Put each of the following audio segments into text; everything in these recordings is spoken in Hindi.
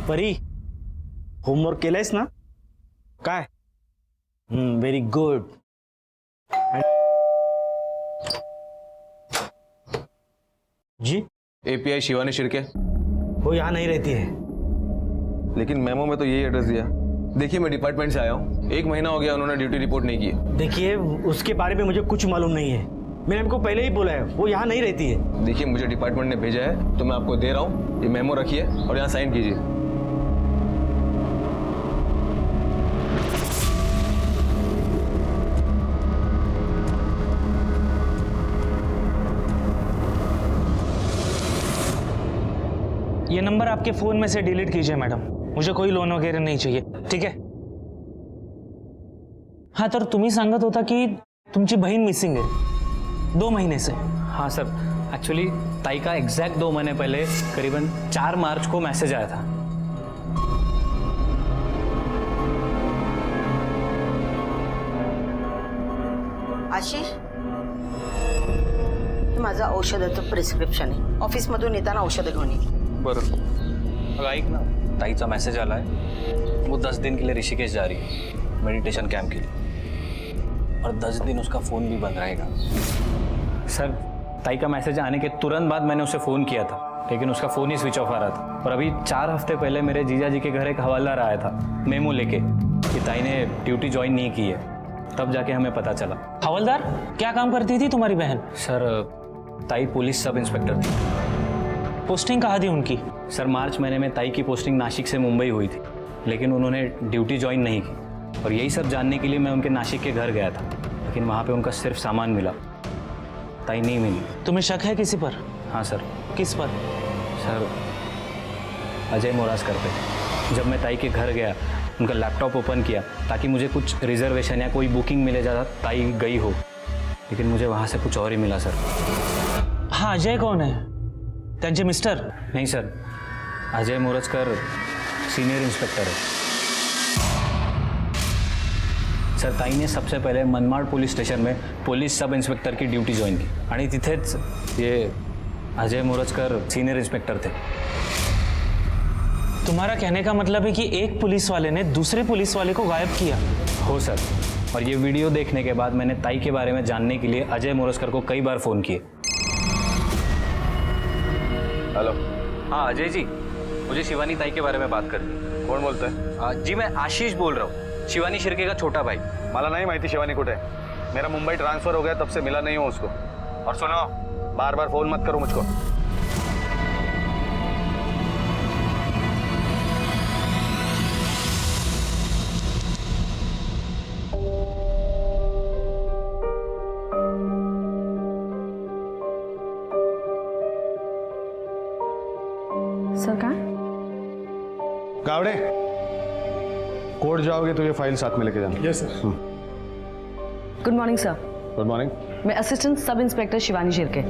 परी, होमवर्क केलंयस ना? काय? Very good. जी? एपीआई शिवानी शिर्के. वो यहाँ नहीं रहती है. लेकिन मेमो में तो यही एड्रेस दिया. देखिए मैं डिपार्टमेंट से आया हूँ, 1 महीना हो गया उन्होंने ड्यूटी रिपोर्ट नहीं की है. देखिए उसके बारे में मुझे कुछ मालूम नहीं है. मैंने आपको पहले ही बोला है वो यहाँ नहीं रहती है. देखिए मुझे डिपार्टमेंट ने भेजा है तो मैं आपको दे रहा हूँ. ये मेमो रखिए और यहाँ साइन कीजिए. ये नंबर आपके फोन में से डिलीट कीजिए मैडम. मुझे कोई लोन वगैरह नहीं चाहिए. ठीक है? हाँ, तर तुम्ही सांगत होता की तुमची बहीण मिसिंग है 2 महीने से. हाँ सर, एक्चुअली ताई का एग्जैक्ट 2 महीने पहले करीबन 4 मार्च को मैसेज आया था. आशिष, हे माझं औषधाचं प्रिस्क्रिप्शन आहे. ऑफिसमधून येताना औषधं घेऊन ये. बरं. अगं ऐक ना, ताईचा मैसेज आला है. वो 10 दिन के लिए ऋषिकेश जा रही है मेडिटेशन कैंप के लिए, और 10 दिन उसका फ़ोन भी बंद रहेगा. सर, ताई का मैसेज आने के तुरंत बाद मैंने उसे फ़ोन किया था, लेकिन उसका फ़ोन ही स्विच ऑफ आ रहा था. और अभी 4 हफ्ते पहले मेरे जीजा जी के घर एक हवालदार आया था मेमो लेके कि ताई ने ड्यूटी ज्वाइन नहीं की है. तब जाके हमें पता चला. हवलदार, क्या काम करती थी तुम्हारी बहन? सर, ताई पुलिस सब इंस्पेक्टर थी. पोस्टिंग कहाँ थी उनकी? सर, मार्च महीने में ताई की पोस्टिंग नासिक से मुंबई हुई थी, लेकिन उन्होंने ड्यूटी ज्वाइन नहीं की. और यही सब जानने के लिए मैं उनके नासिक के घर गया था, लेकिन वहाँ पे उनका सिर्फ सामान मिला, ताई नहीं मिली. तुम्हें शक है किसी पर? हाँ सर. किस पर? सर, अजय मोरासकर पे. जब मैं ताई के घर गया, उनका लैपटॉप ओपन किया ताकि मुझे कुछ रिजर्वेशन या कोई बुकिंग मिले, ज़्यादा ताई गई हो, लेकिन मुझे वहाँ से कुछ और ही मिला सर. हाँ, अजय कौन है? त्यांचे मिस्टर? नहीं sir, Ajay Morajkar senior inspector है. सर, ताई ने सबसे पहले मनमाड पुलिस स्टेशन में पुलिस सब इंस्पेक्टर की ड्यूटी ज्वाइन की, आणि तिथेच ये अजय मोरजकर सीनियर इंस्पेक्टर थे. तुम्हारा कहने का मतलब है कि एक पुलिस वाले ने दूसरे पुलिस वाले को गायब किया? हो सर, और ये वीडियो देखने के बाद मैंने ताई के बारे में जानने के लिए अजय मोरजकर को कई बार फ़ोन किए. हेलो. हाँ अजय जी, मुझे शिवानी ताई के बारे में बात करनी. कौन बोलता है? जी, मैं आशीष बोल रहा हूँ, शिवानी शिर्के का छोटा भाई. मला नहीं माहिती शिवानी कुठे है. मेरा मुंबई ट्रांसफर हो गया तब से मिला नहीं हूँ उसको. और सुनो, बार बार फोन मत करो मुझको. सर कहाँ? गावड़े, कोर्ट जाओगे तो ये फाइल साथ में लेके जाना. Yes sir. Good morning sir. Good morning. मैं assistant sub inspector Shivani Shirke.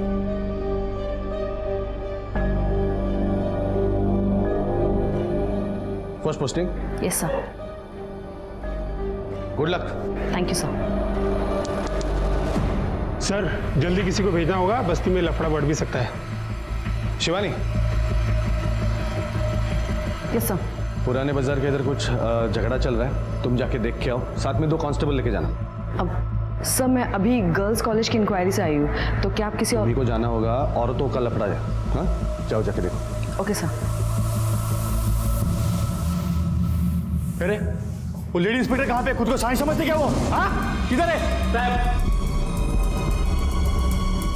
First posting. Yes sir. Good luck. Thank you sir. Sir, जल्दी किसी को भेजना होगा, बस्ती में लफड़ा बढ़ भी सकता है. Shivani, yes sir. पुराने बाजार के इधर कुछ झगड़ा चल रहा है, तुम जाके देख के आओ. साथ में 2 कांस्टेबल लेके जाना. अब सर, मैं अभी गर्ल्स कॉलेज की इंक्वायरी से आई हूँ, तो क्या आप किसी और... अभी को जाना होगा, औरतों का लफड़ा है. हाँ, जाओ जाके देखो. Okay sir. अरे वो लेडी इंस्पेक्टर कहाँ पे? खुद को साइंस समझते क्या वो? हाँ, किधर है?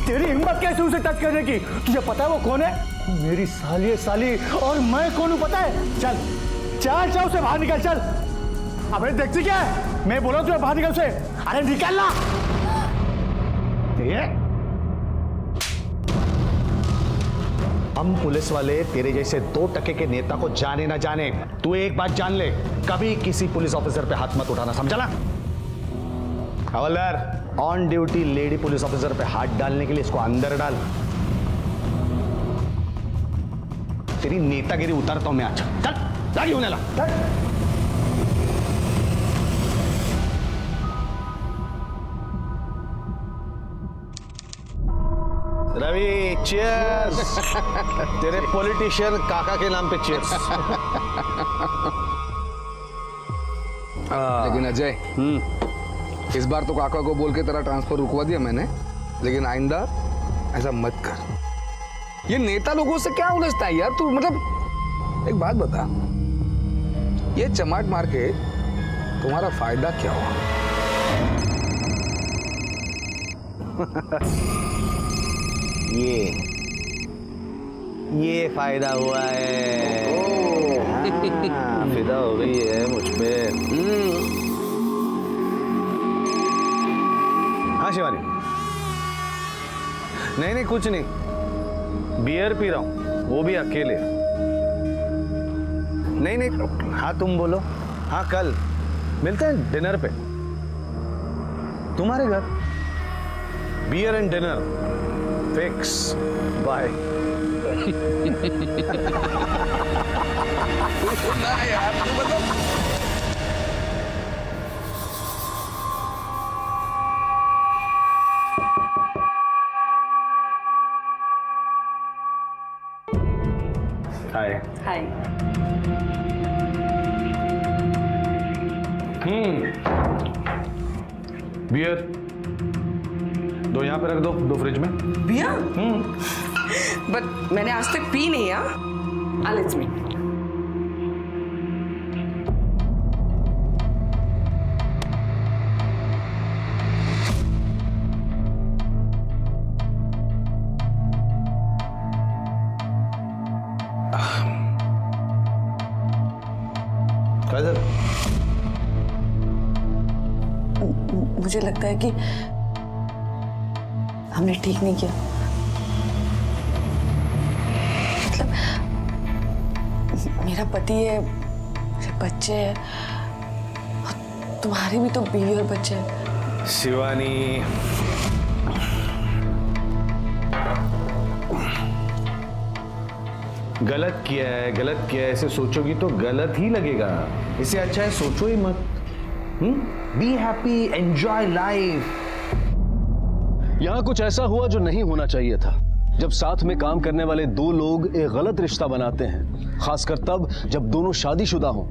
तेरी हिम्मत कैसे उसे टच करने की? तुझे पता है वो कौन है? मेरी साली है साली, और मैं कौन हूँ पता है? चल चल चल, उसे बाहर निकल. चल. अबे देखती क्या है? मैं बोला तुझे बाहर निकल उसे. अरे निकलना. ये हम पुलिस वाले तेरे जैसे 2% के नेता को जाने ना जाने, तू एक बात जान ले, कभी किसी पुलिस ऑफिसर पे हाथ मत उठाना, समझा ना? हवलदार, on duty lady police officer पे हाथ डालने के लिए इसको अंदर डाल. तेरी नेतागिरी उतारता हूं मैं आज. चल जागी होने लगा. रवि चीयर्स। तेरे पॉलिटिशियन काका के नाम पे चीयर्स। लेकिन अजय, इस बार तो काका को बोल के तेरा ट्रांसफर रुकवा दिया मैंने, लेकिन आइंदा ऐसा मत कर। ये नेता लोगों से क्या उलझता है यार तू? मतलब एक बात बता, ये चमाट मार के तुम्हारा फायदा क्या हुआ? ये फायदा हुआ है। हाँ, फिदा हो गई है मुझ पे। हाँ शिवानी, नहीं कुछ नहीं, बियर पी रहा हूं, वो भी अकेले। नहीं हाँ तुम बोलो। हाँ कल मिलते हैं डिनर पे तुम्हारे घर। Beer and dinner fix. Bye. यार मतलब हाय। हाय। बियर दो यहाँ पे रख दो फ्रिज में। बियर? बट मैंने आज तक पी नहीं है। लेट्स मी। मुझे लगता है कि हमने ठीक नहीं किया। मतलब मेरा पति है, मेरे बच्चे हैं, और तुम्हारी भी तो बीवी और बच्चे हैं। शिवानी, गलत किया है ऐसे सोचोगी तो गलत ही लगेगा। इससे अच्छा है सोचो ही मत। Be happy, enjoy life. यहाँ कुछ ऐसा हुआ जो नहीं होना चाहिए था। जब साथ में काम करने वाले दो लोग एक गलत रिश्ता बनाते हैं, खासकर तब जब दोनों शादीशुदा हों,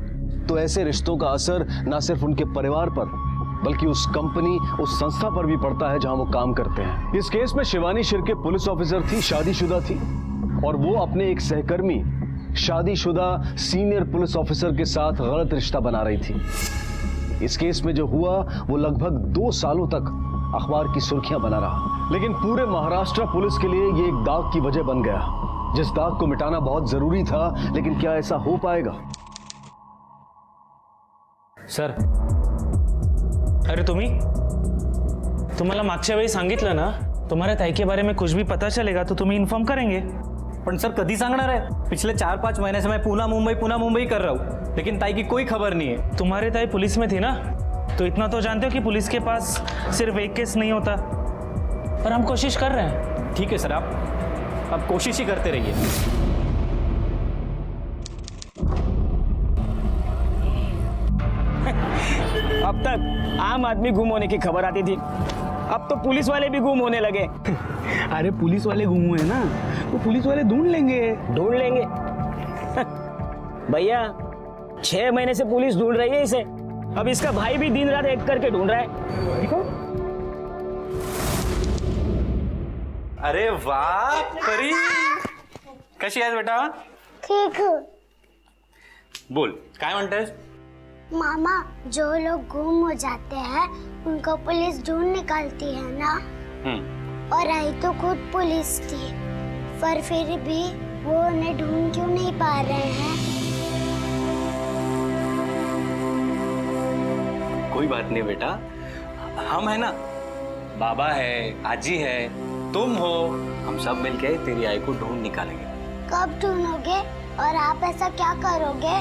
तो ऐसे रिश्तों का असर न सिर्फ उनके परिवार पर बल्कि उस कंपनी, उस संस्था पर भी पड़ता है जहां वो काम करते हैं। इस केस में शिवानी शिर्के पुलिस ऑफिसर थी, शादीशुदा थी, और वो अपने एक सहकर्मी शादीशुदा सीनियर पुलिस ऑफिसर के साथ गलत रिश्ता बना रही थी। इस केस में जो हुआ वो लगभग 2 सालों तक अखबार की सुर्खियां बना रहा, लेकिन पूरे महाराष्ट्र पुलिस के लिए ये एक दाग की वजह बन गया, जिस दाग को मिटाना बहुत जरूरी था। लेकिन क्या ऐसा हो पाएगा? सर, अरे तुम्हाला मागच्या वेळी सांगितलं ना, तुम्हाऱ्या ताई के बारे में कुछ भी पता चलेगा तो तुम्हें इन्फॉर्म करेंगे। पण सर कधी सांगणार आहे? पिछले 4-5 महीने से मैं पुणे मुंबई कर रहा हूँ, लेकिन ताई की कोई खबर नहीं है। तुम्हारी ताई पुलिस में थी ना, तो इतना तो जानते हो कि पुलिस के पास सिर्फ एक केस नहीं होता। पर हम कोशिश कर रहे हैं। ठीक है सर, आप कोशिश ही करते रहिए। अब तक आम आदमी गुम होने की खबर आती थी, अब तो पुलिस वाले भी गुम होने लगे। अरे पुलिस वाले गुम हुए ना, तो पुलिस वाले ढूंढ लेंगे। भैया 6 महीने से पुलिस ढूंढ रही है इसे, अब इसका भाई भी दिन रात एक करके ढूंढ रहा है। देखो। अरे वाह परी, कशी आहेस बेटा? ठीक है। बोल, काय म्हणतेस? मामा, जो लोग गुम हो जाते हैं उनको पुलिस ढूंढ निकालती है ना, और आई तो खुद पुलिस थी, पर फिर भी वो उन्हें ढूंढ क्यों नहीं पा रहे हैं? कोई बात नहीं बेटा, हम है ना, बाबा है, आजी है, तुम हो, हम सब मिलके तेरी आई को ढूंढ निकालेंगे। कब ढूंढोगे और आप ऐसा क्या करोगे?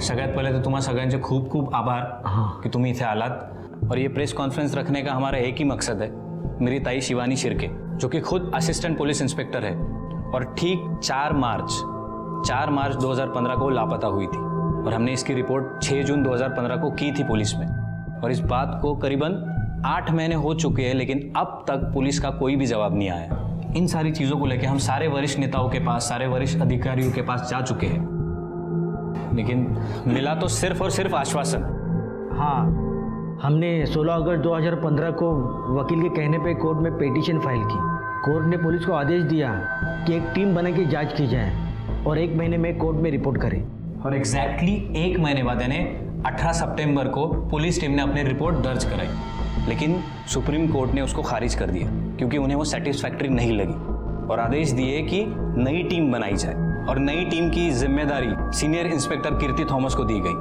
सगळ्यात पहले तो तुम्हारा सगळ्यांचे खूप खूप आभार कि तुम इथे आलात। और ये प्रेस कॉन्फ्रेंस रखने का हमारा एक ही मकसद है, मेरी ताई शिवानी शिर्के, जो कि खुद असिस्टेंट पुलिस इंस्पेक्टर है और ठीक 4 मार्च 2015 को लापता हुई थी, और हमने इसकी रिपोर्ट 6 जून 2015 को की थी पुलिस में, और इस बात को करीबन 8 महीने हो चुके हैं, लेकिन अब तक पुलिस का कोई भी जवाब नहीं आया। इन सारी चीज़ों को लेकर हम सारे वरिष्ठ नेताओं के पास, सारे वरिष्ठ अधिकारियों के पास जा चुके हैं, लेकिन मिला तो सिर्फ और सिर्फ आश्वासन। हाँ, हमने 16 अगस्त 2015 को वकील के कहने पे कोर्ट में पिटीशन फाइल की। कोर्ट ने पुलिस को आदेश दिया कि एक टीम बना के जांच की जाए और 1 महीने में कोर्ट में रिपोर्ट करें। और एग्जैक्टली 1 महीने बाद यानी 18 सितंबर को पुलिस टीम ने अपनी रिपोर्ट दर्ज कराई, लेकिन सुप्रीम कोर्ट ने उसको खारिज कर दिया क्योंकि उन्हें वो सेटिस्फैक्ट्री नहीं लगी और आदेश दिए कि नई टीम बनाई जाए और नई टीम की जिम्मेदारी सीनियर इंस्पेक्टर कीर्ति थॉमस को दी गई।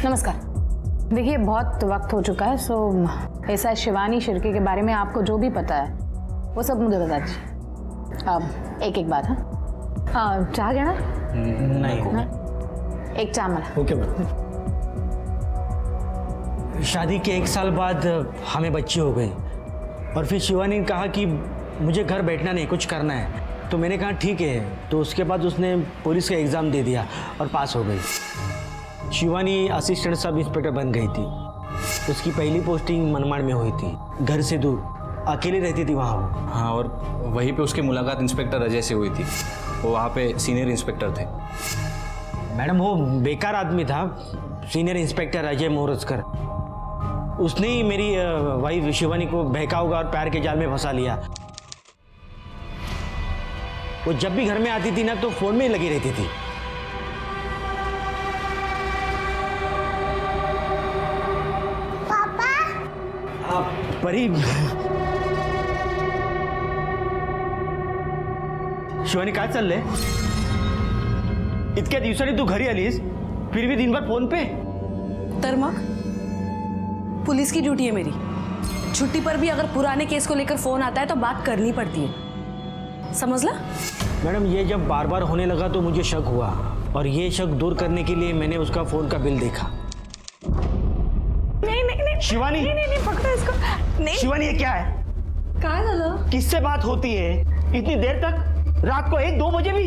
नमस्कार। देखिए, बहुत वक्त हो चुका है, सो ऐसा शिवानी शिर्के के बारे में आपको जो भी पता है वो सब मुझे बता दीजिए। अब एक एक बात। हाँ, चाह गया ना? नहीं, एक चाह मला। Okay ma'am. शादी के 1 साल बाद हमें बच्ची हो गई और फिर शिवानी ने कहा कि मुझे घर बैठना नहीं, कुछ करना है। तो मैंने कहा ठीक है। तो उसके बाद उसने पुलिस का एग्ज़ाम दे दिया और पास हो गई। शिवानी असिस्टेंट सब इंस्पेक्टर बन गई थी। उसकी पहली पोस्टिंग मनमाड़ में हुई थी, घर से दूर, अकेली रहती थी वहाँ वो। हाँ, और वहीं पे उसकी मुलाकात इंस्पेक्टर अजय से हुई थी। वो वहाँ पे सीनियर इंस्पेक्टर थे। मैडम, वो बेकार आदमी था, सीनियर इंस्पेक्टर अजय मोरजकर। उसने ही मेरी वाइफ शिवानी को बहका होगा और प्यार के जाल में फंसा लिया। वो जब भी घर में आती थी ना तो फोन में ही लगी रहती थी। परी, शिवानी काय चाललंय? इतक्या दिवसांनी तू घरी आलीस, फिर भी दिनभर फोन पे? तर मग पुलिस की ड्यूटी है मेरी। छुट्टी पर भी अगर पुराने केस को लेकर फोन आता है तो बात करनी पड़ती है, समझ ला? मैडम, ये जब बार बार होने लगा तो मुझे शक हुआ और ये शक दूर करने के लिए मैंने उसका फोन का बिल देखा। नहीं शिवानी, नहीं पकड़ो इसको। नहीं शिवानी, ये क्या है? काय झालं? किससे बात होती है इतनी देर तक, रात को 1-2 बजे भी?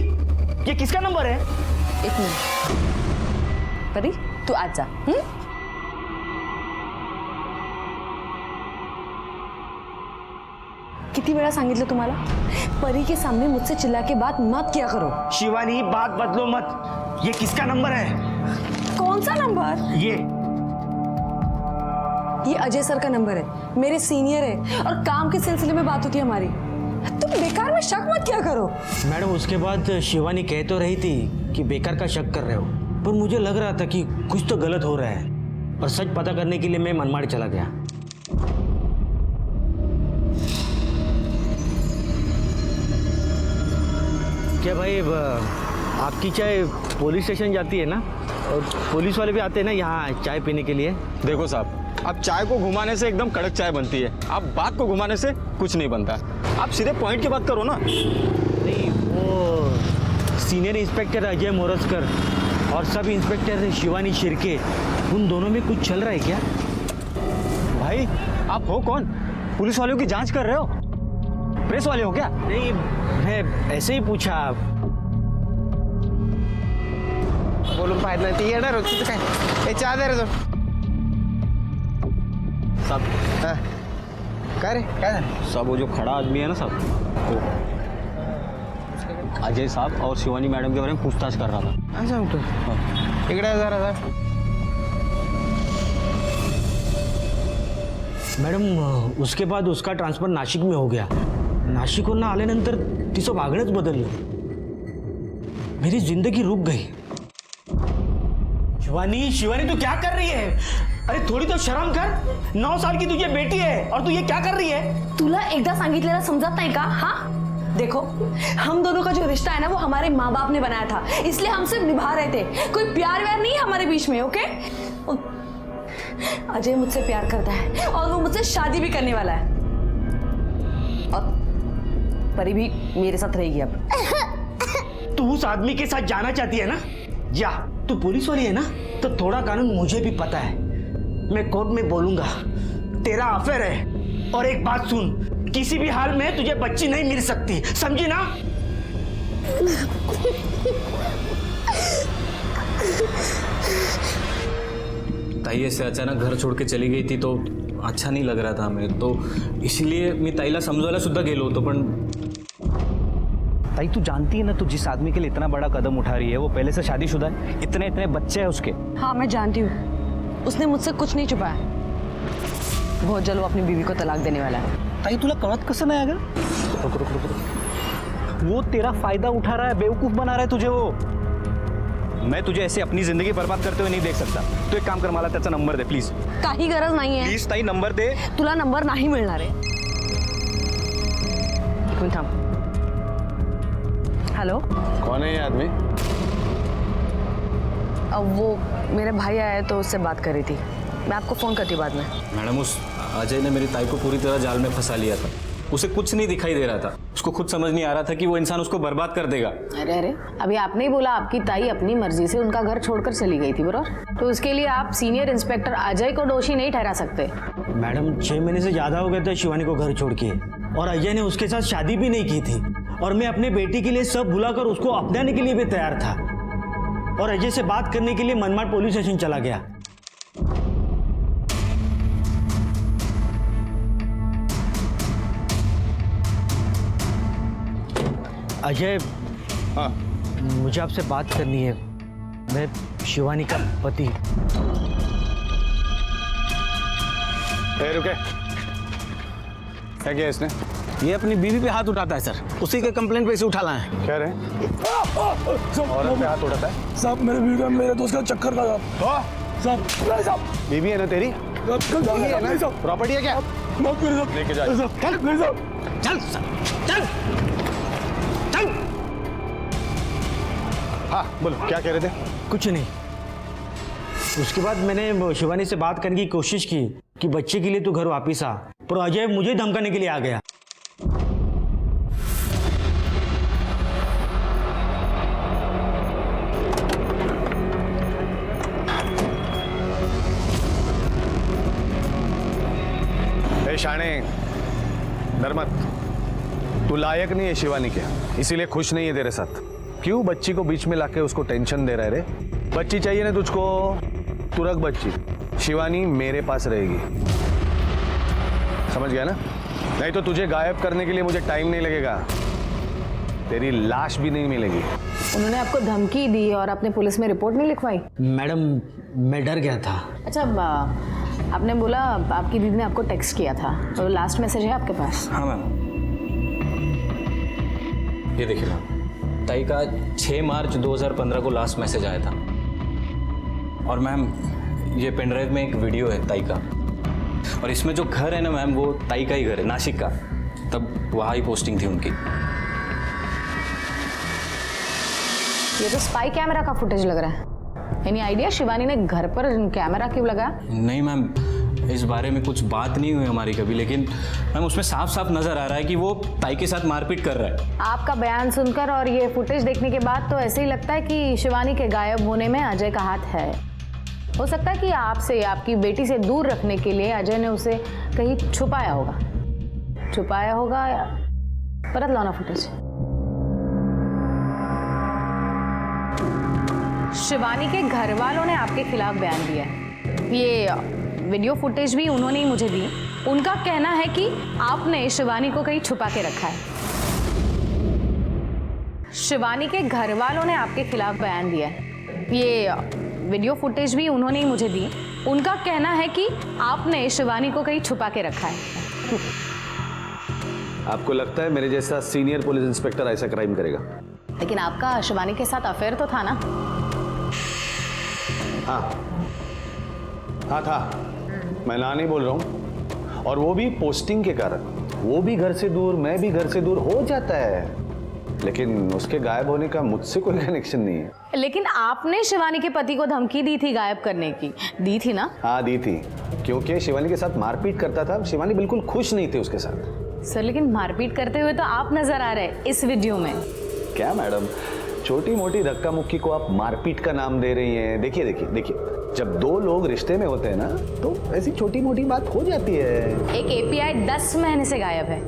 ये किसका नंबर है? एक मिनिट परी, तू आज जा। किती वेळा सांगितलं तुम्हाला, परी के सामने मुझसे चिल्ला के बात मत किया करो। शिवानी, बात बदलो मत। ये किसका नंबर है? कौन सा नंबर? ये अजय सर का नंबर है, मेरे सीनियर है और काम के सिलसिले में बात होती है हमारी। तुम बेकार में शक मत किया करो। मैडम, उसके बाद शिवानी कह तो रही थी कि बेकार का शक कर रहे हो, पर मुझे लग रहा था कि कुछ तो गलत हो रहा है और सच पता करने के लिए मैं मनमाड़ चला गया। क्या भाई, आपकी चाय पुलिस स्टेशन जाती है ना? और पुलिस वाले भी आते हैं ना यहाँ चाय पीने के लिए? देखो साहब, अब चाय को घुमाने से एकदम कड़क चाय बनती है, अब बात को घुमाने से कुछ नहीं बनता। आप सीधे पॉइंट की बात करो ना। नहीं, वो सीनियर इंस्पेक्टर अजय मोरजकर और सब इंस्पेक्टर शिवानी शिर्के, उन दोनों में कुछ चल रहा है क्या? भाई, आप हो कौन? पुलिस वालों की जांच कर रहे हो? प्रेस वाले हो क्या? नहीं, मैं ऐसे ही पूछा। बोलून पाहिजे नाही, ती येणार होती काय? हे चहा दे रे तो साहब। क्या रे, क्या है? साहब, वो जो खड़ा आदमी है ना साहब, वो अजय साहब और शिवानी मैडम के बारे में पूछताछ कर रहा था। अच्छा, तो इकडे जरा। मॅडम, उसके बाद उसका ट्रान्सफर नाशिक में हो गया। नाशिकहून आल्यानंतर तिचं वागणंच बदललं। मेरी जिंदगी रुक गई। शिवानी, शिवानी, तू क्या कर रही है? अरे थोड़ी तो शर्म कर। 9 साल की तुझे बेटी है और तू ये क्या कर रही है? तुला एकदा सांगितलेलं समजत नाही का? हाँ, देखो, हम दोनों का जो रिश्ता है ना वो हमारे माँ बाप ने बनाया था, इसलिए हम सिर्फ निभा रहे थे। कोई प्यार व्यार नहीं है हमारे बीच में, ओके? अजय मुझसे प्यार करता है और वो मुझसे शादी भी करने वाला है और परी भी मेरे साथ रहेगी। अब तू उस आदमी के साथ जाना चाहती है ना? जा, तू पुलिस वाली है ना, तो थोड़ा कानून मुझे भी पता है। मैं कोर्ट में बोलूंगा तेरा अफेयर है। और एक बात सुन, किसी भी हाल में तुझे बच्ची नहीं मिल सकती, समझी ना? ताई ऐसे अचानक घर छोड़ के चली गई थी तो अच्छा नहीं लग रहा था हमें, तो इसलिए मी ताईला समजवायला सुद्धा गेलो होतो। पण ताई तू जानती है ना, तू जिस आदमी के लिए इतना बड़ा कदम उठा रही है वो पहले से शादीशुदा है, इतने इतने बच्चे हैं उसके। हाँ मैं जानती हूँ, उसने मुझसे कुछ नहीं छुपाया। बहुत जल्द वो अपनी बीवी को तलाक देने वाला है। ताई तुला कळत कसं नाही अगं? वो तेरा फायदा उठा रहा है, बेवकूफ बना रहा है तुझे वो। मैं तुझे ऐसे अपनी जिंदगी बर्बाद करते हुए नहीं देख सकता। तू एक काम कर, मला त्याचा नंबर दे प्लीज। काही गरज नाहीये। प्लीज ताई नंबर दे। तुला नंबर नाही मिळणार आहे। एक मिनिट थांब। हेलो, कौन है ये आदमी? अब वो मेरे भाई आया तो उससे बात कर रही थी। मैं आपको फोन करती हूँ बाद में। मैडम, उस अजय ने मेरी ताई को पूरी तरह जाल में फंसा लिया था। उसे कुछ नहीं दिखाई दे रहा था, उसको खुद समझ नहीं आ रहा था कि वो इंसान उसको बर्बाद कर देगा। अरे अरे, अभी आपने ही बोला आपकी ताई अपनी मर्जी से उनका घर छोड़कर चली गई थी, बरोबर? तो उसके लिए आप सीनियर इंस्पेक्टर अजय को दोषी नहीं ठहरा सकते। मैडम, 6 महीने से ज्यादा हो गए थे शिवानी को घर छोड़ के, और अजय ने उसके साथ शादी भी नहीं की थी, और मैं अपने बेटी के लिए सब भुलाकर उसको अपनाने के लिए भी तैयार था, और अजय से बात करने के लिए मनमाड पुलिस स्टेशन चला गया। अजय, हाँ मुझे आपसे बात करनी है। मैं शिवानी का पति। रुके, क्या किया इसने? ये अपनी बीवी पे हाथ उठाता है सर, उसी के कंप्लेंट पे इसे उठा लाए हैं। क्या रहे? औरत पे हाथ उठाता है? साहब मेरे बीवी का मेरे दोस्त का चक्कर का साहब। साहब बीवी है ना तेरी? बीवी है ना? प्रॉपर्टी है क्या? लेके जा। चल चल चल। हाँ बोलो, क्या कह रहे थे? कुछ नहीं। उसके बाद मैंने शिवानी से बात करने की कोशिश की कि बच्चे के लिए तू घर वापिस आ, पर अजय मुझे धमकाने के लिए आ गया। शाणे, डर मत, तू लायक नहीं है शिवानी के, इसीलिए खुश नहीं है तेरे साथ। क्यों बच्ची को बीच में लाके उसको टेंशन दे रहा है रे? बच्ची चाहिए ना तुझको, तू रख बच्ची, शिवानी मेरे पास रहेगी, समझ गया ना? नहीं तो तुझे गायब करने के लिए मुझे टाइम नहीं लगेगा, तेरी लाश भी नहीं मिलेगी। उन्होंने आपको धमकी दी और आपने पुलिस में रिपोर्ट नहीं लिखवाई? मैडम, मैं डर गया था। अच्छा, आपने बोला आपकी दीदी ने आपको टेक्स्ट किया था, तो लास्ट मैसेज है आपके पास? हाँ मैम, ये देखिए मैम, ताई का 6 मार्च 2015 को लास्ट मैसेज आया था। और मैम, ये पेनड्राइव में एक वीडियो है ताई का, और इसमें जो घर है ना मैम, वो ताई का ही घर है, नासिक का। तब वहाँ ही पोस्टिंग थी उनकी। ये तो स्पाई कैमरा का फुटेज लग रहा है। एनी आइडिया शिवानी ने घर पर कैमरा क्यों लगाया? नहीं मैम, इस बारे में कुछ बात नहीं हुई हमारी कभी, लेकिन मैम उसमें साफ साफ नजर आ रहा है कि वो ताई के साथ मारपीट कर रहा है। आपका बयान सुनकर और ये फुटेज देखने के बाद तो ऐसे ही लगता है कि शिवानी के गायब होने में अजय का हाथ है। हो सकता है कि आपसे, आपकी बेटी से दूर रखने के लिए अजय ने उसे कहीं छुपाया होगा या परत लाना फुटेज। शिवानी के घर वालों ने आपके खिलाफ बयान दिया है। ये वीडियो फुटेज भी उन्होंने ही मुझे दी। उनका कहना है कि आपने शिवानी को कहीं छुपा के रखा है। शिवानी के घर वालों ने आपके खिलाफ बयान दिया है। ये वीडियो फुटेज भी उन्होंने ही मुझे दी। उनका कहना है कि आपने शिवानी को कहीं छुपा के रखा है। आपको लगता है मेरे जैसा सीनियर पुलिस इंस्पेक्टर ऐसा क्राइम करेगा? लेकिन आपका शिवानी के साथ अफेयर तो था ना? हाँ था, मैं ना नहीं बोल रहा हूँ, और वो भी पोस्टिंग के कारण। वो भी घर से दूर, मैं भी घर से दूर हो जाता है, लेकिन उसके गायब होने का मुझसे कोई कनेक्शन नहीं है। लेकिन आपने शिवानी के पति को धमकी दी थी गायब करने की, दी थी ना? हाँ दी थी, क्योंकि शिवानी के साथ मारपीट करता था। शिवानी बिल्कुल खुश नहीं थी उसके साथ। सर, लेकिन मारपीट करते हुए तो आप नजर आ रहे इस वीडियो में। क्या मैडम, छोटी मोटी धक्का मुक्की को आप मारपीट का नाम दे रही हैं? देखिए देखिए देखिए, जब दो लोग रिश्ते में होते हैं ना तो ऐसी छोटी मोटी बात हो जाती है। एक एपीआई 10 महीने से गायब है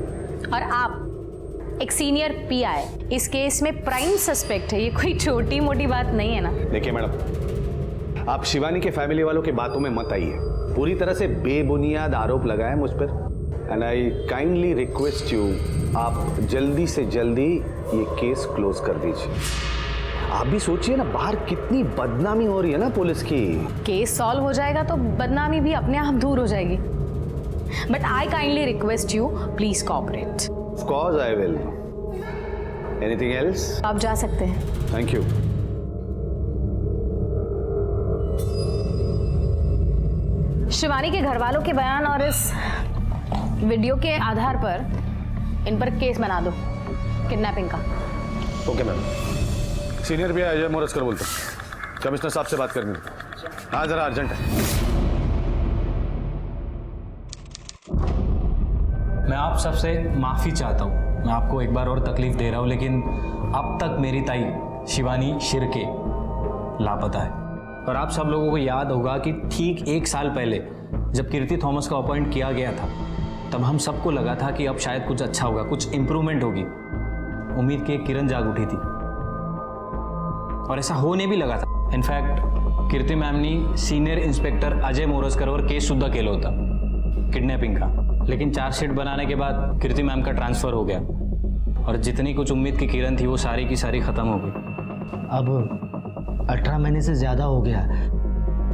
और आप एक सीनियर पीआई इस केस में प्राइम सस्पेक्ट है। ये कोई छोटी मोटी बात नहीं है ना। देखिए मैडम, आप शिवानी के फैमिली वालों की बातों में मत आइए। पूरी तरह से बेबुनियाद आरोप लगाए मुझ पर। And I kindly request you, आप जल्दी से जल्दी ये केस क्लोज कर दीजिए। आप भी सोचिए ना, बाहर कितनी बदनामी हो रही है ना पुलिस की। केस सॉल्व हो जाएगा तो बदनामी भी अपने आप दूर हो जाएगी। But I kindly request you, please cooperate. Of course I will. Anything else? आप जा सकते हैं। Thank you. शिवानी के घर वालों के बयान और इस वीडियो के आधार पर इन पर केस बना दो किडनैपिंग का। Okay ma'am. सीनियर भी अजय मोरस्कर बोलता हूँ, कमिश्नर साहब से बात करनी है। हाँ जरा अर्जेंट है। मैं आप सबसे माफ़ी चाहता हूँ, मैं आपको एक बार और तकलीफ दे रहा हूँ, लेकिन अब तक मेरी ताई शिवानी शिर्के लापता है। और आप सब लोगों को याद होगा कि ठीक 1 साल पहले जब कीर्ति थॉमस को अपॉइंट किया गया था, तब हम सबको लगा था कि अब शायद कुछ अच्छा होगा, कुछ इम्प्रूवमेंट होगी। उम्मीद की एक किरण जाग उठी थी और ऐसा होने भी लगा था। इनफैक्ट कीर्ति मैम ने सीनियर इंस्पेक्टर अजय मोरस्कर और केस सुद्धा केला होता किडनैपिंग का, लेकिन चार्जशीट बनाने के बाद कीर्ति मैम का ट्रांसफ़र हो गया और जितनी कुछ उम्मीद की किरण थी वो सारी की सारी ख़त्म हो गई। अब 18 महीने से ज़्यादा हो गया,